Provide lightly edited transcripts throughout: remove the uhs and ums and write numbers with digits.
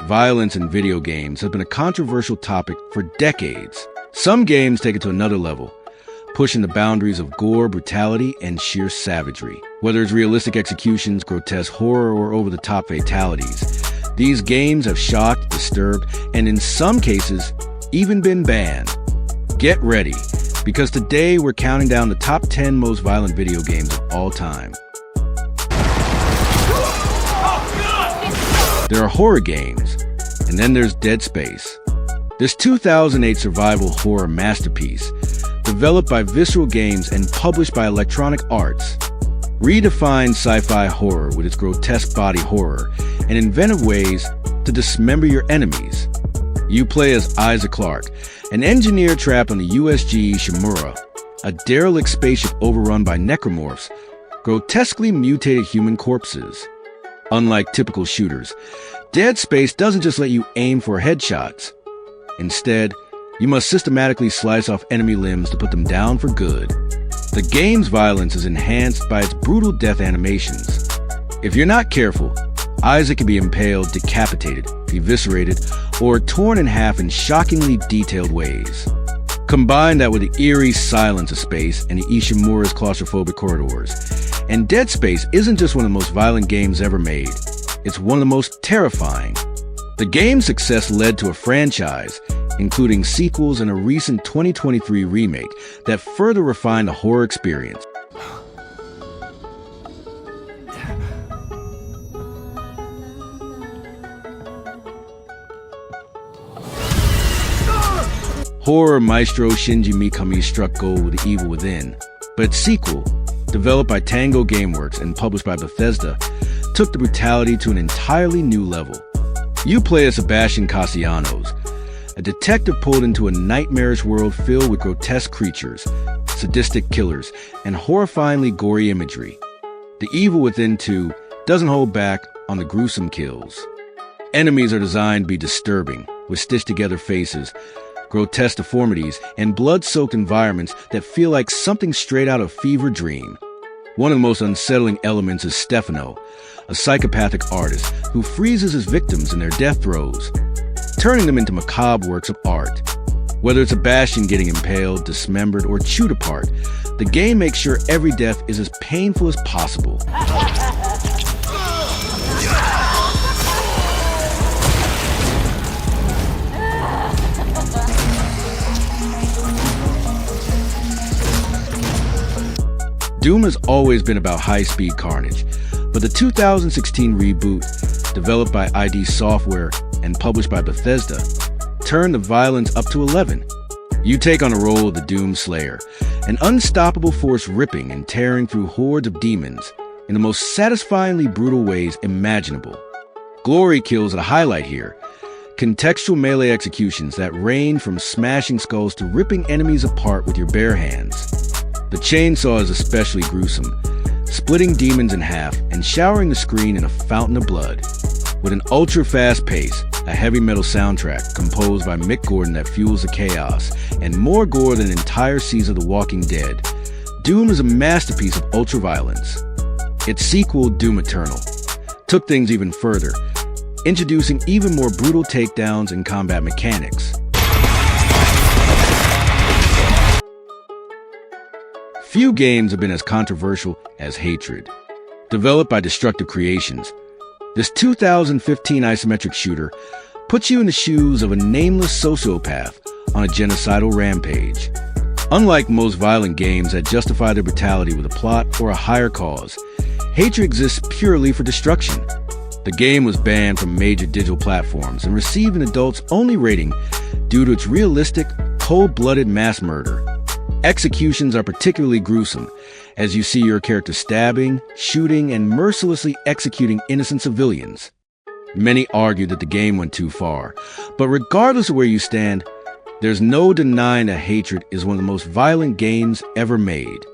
violence in video games has been a controversial topic for decades. Some games take it to another level, pushing the boundaries of gore, brutality, and sheer savagery. Whether it's realistic executions, grotesque horror, or over-the-top fatalities, these games have shocked, disturbed, and in some cases, even been banned. Get ready, because today we're counting down the top 10 most violent video games of all time. There are horror games, and then there's Dead Space. This 2008 survival horror masterpiece, developed by Visceral Games and published by Electronic Arts, redefines sci-fi horror with its grotesque body horror and inventive ways to dismember your enemies. You play as Isaac Clarke, an engineer trapped on the USG Shimura, a derelict spaceship overrun by Necromorphs, grotesquely mutated human corpses. Unlike typical shooters, Dead Space doesn't just let you aim for headshots. Instead, you must systematically slice off enemy limbs to put them down for good. The game's violence is enhanced by its brutal death animations. If you're not careful, Isaac can be impaled, decapitated, eviscerated, or torn in half in shockingly detailed ways. Combine that with the eerie silence of space and Ishimura's claustrophobic corridors, and Dead Space isn't just one of the most violent games ever made, it's one of the most terrifying. The game's success led to a franchise, including sequels and a recent 2023 remake that further refined the horror experience. Horror maestro Shinji Mikami struck gold with The Evil Within, but its sequel, developed by Tango Gameworks and published by Bethesda, took the brutality to an entirely new level. You play as Sebastian Castellanos, a detective pulled into a nightmarish world filled with grotesque creatures, sadistic killers, and horrifyingly gory imagery. The Evil Within 2 doesn't hold back on the gruesome kills. Enemies are designed to be disturbing, with stitched-together faces, grotesque deformities, and blood-soaked environments that feel like something straight out of a fever dream. One of the most unsettling elements is Stefano, a psychopathic artist who freezes his victims in their death throes, turning them into macabre works of art. Whether it's Sebastian getting impaled, dismembered, or chewed apart, the game makes sure every death is as painful as possible. Doom has always been about high-speed carnage, but the 2016 reboot, developed by ID Software and published by Bethesda, turned the violence up to 11. You take on the role of the Doom Slayer, an unstoppable force ripping and tearing through hordes of demons in the most satisfyingly brutal ways imaginable. Glory kills are a highlight here, contextual melee executions that range from smashing skulls to ripping enemies apart with your bare hands. The chainsaw is especially gruesome, splitting demons in half and showering the screen in a fountain of blood. With an ultra-fast pace, a heavy metal soundtrack composed by Mick Gordon that fuels the chaos, and more gore than an entire season of The Walking Dead, Doom is a masterpiece of ultra-violence. Its sequel, Doom Eternal, took things even further, introducing even more brutal takedowns and combat mechanics. Few games have been as controversial as Hatred. Developed by Destructive Creations, this 2015 isometric shooter puts you in the shoes of a nameless sociopath on a genocidal rampage. Unlike most violent games that justify their brutality with a plot or a higher cause, Hatred exists purely for destruction. The game was banned from major digital platforms and received an adults-only rating due to its realistic, cold-blooded mass murder. Executions are particularly gruesome, as you see your character stabbing, shooting, and mercilessly executing innocent civilians. Many argue that the game went too far, but regardless of where you stand, there's no denying that Hatred is one of the most violent games ever made.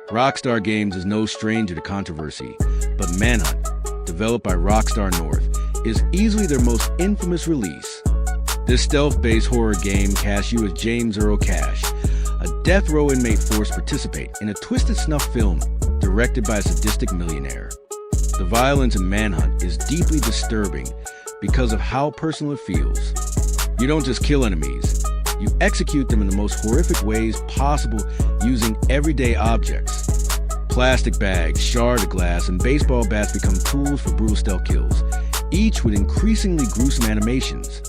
Rockstar Games is no stranger to controversy, but Manhunt, developed by Rockstar North, is easily their most infamous release. This stealth-based horror game casts you as James Earl Cash, a death row inmate forced to participate in a twisted snuff film directed by a sadistic millionaire. The violence in Manhunt is deeply disturbing because of how personal it feels. You don't just kill enemies, you execute them in the most horrific ways possible using everyday objects. Plastic bags, shards of glass, and baseball bats become tools for brutal stealth kills, each with increasingly gruesome animations.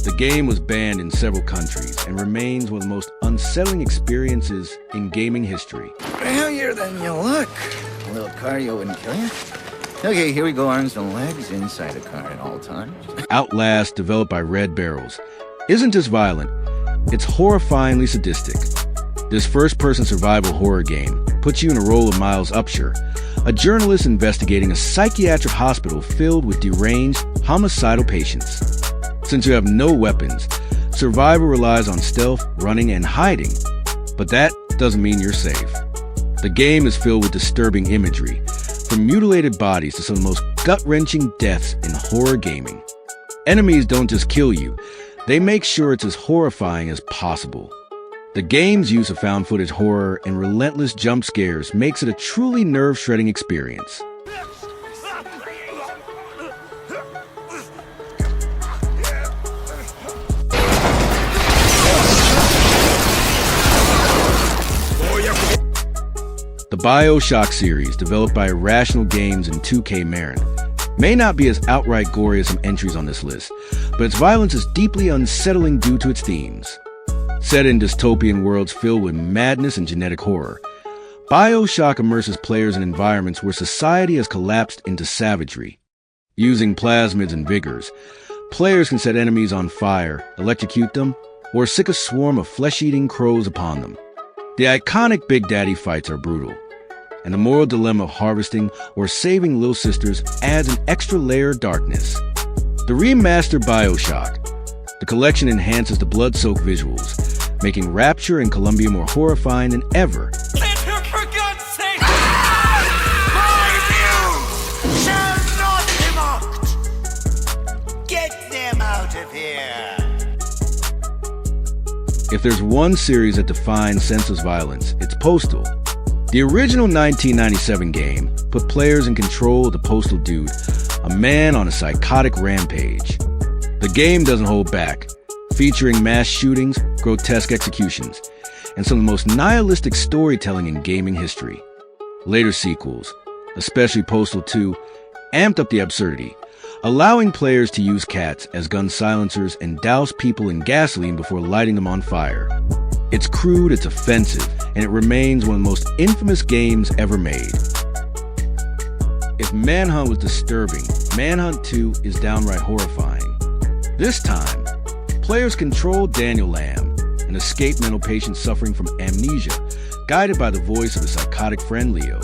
The game was banned in several countries and remains one of the most unsettling experiences in gaming history. Heavier than you look. A little cardio wouldn't kill you. Okay, here we go, arms and legs inside a car at all times. Outlast, developed by Red Barrels, isn't just violent, it's horrifyingly sadistic. This first-person survival horror game puts you in a role of Miles Upshur, a journalist investigating a psychiatric hospital filled with deranged, homicidal patients. Since you have no weapons, survival relies on stealth, running, and hiding. But that doesn't mean you're safe. The game is filled with disturbing imagery, from mutilated bodies to some of the most gut-wrenching deaths in horror gaming. Enemies don't just kill you, they make sure it's as horrifying as possible. The game's use of found footage horror and relentless jump scares makes it a truly nerve-shredding experience. The BioShock series, developed by Irrational Games and 2K Marin, may not be as outright gory as some entries on this list, but its violence is deeply unsettling due to its themes. Set in dystopian worlds filled with madness and genetic horror, BioShock immerses players in environments where society has collapsed into savagery. Using plasmids and vigors, players can set enemies on fire, electrocute them, or sick a swarm of flesh-eating crows upon them. The iconic Big Daddy fights are brutal, and the moral dilemma of harvesting or saving little sisters adds an extra layer of darkness. The remastered BioShock, the collection enhances the blood-soaked visuals, making Rapture and Columbia more horrifying than ever. Enter, for God's sake! My views shall not be mocked! Get them out of here! If there's one series that defines senseless violence, it's Postal. The original 1997 game put players in control of the Postal Dude, a man on a psychotic rampage. The game doesn't hold back, featuring mass shootings, grotesque executions, and some of the most nihilistic storytelling in gaming history. Later sequels, especially Postal 2, amped up the absurdity, allowing players to use cats as gun silencers and douse people in gasoline before lighting them on fire. It's crude, it's offensive, and it remains one of the most infamous games ever made. If Manhunt was disturbing, Manhunt 2 is downright horrifying. This time, players control Daniel Lamb, an escaped mental patient suffering from amnesia, guided by the voice of his psychotic friend Leo.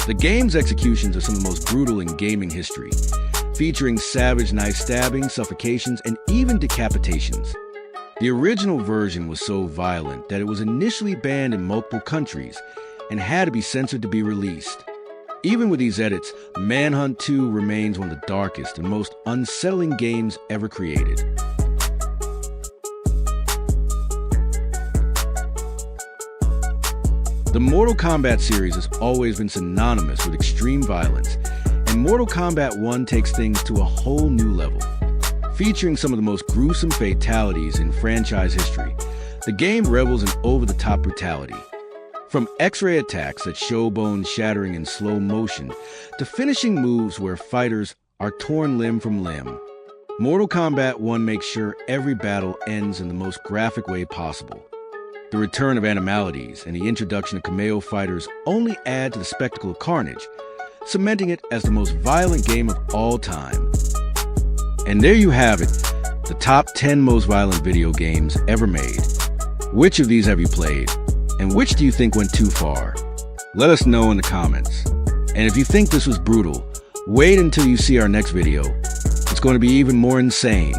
The game's executions are some of the most brutal in gaming history, featuring savage knife stabbings, suffocations, and even decapitations. The original version was so violent that it was initially banned in multiple countries and had to be censored to be released. Even with these edits, Manhunt 2 remains one of the darkest and most unsettling games ever created. The Mortal Kombat series has always been synonymous with extreme violence, and Mortal Kombat 1 takes things to a whole new level. Featuring some of the most gruesome fatalities in franchise history, the game revels in over-the-top brutality. From X-ray attacks that show bones shattering in slow motion, to finishing moves where fighters are torn limb from limb, Mortal Kombat 1 makes sure every battle ends in the most graphic way possible. The return of animalities and the introduction of cameo fighters only add to the spectacle of carnage, cementing it as the most violent game of all time. And there you have it, the top 10 most violent video games ever made. Which of these have you played? And which do you think went too far? Let us know in the comments. And if you think this was brutal, wait until you see our next video. It's going to be even more insane.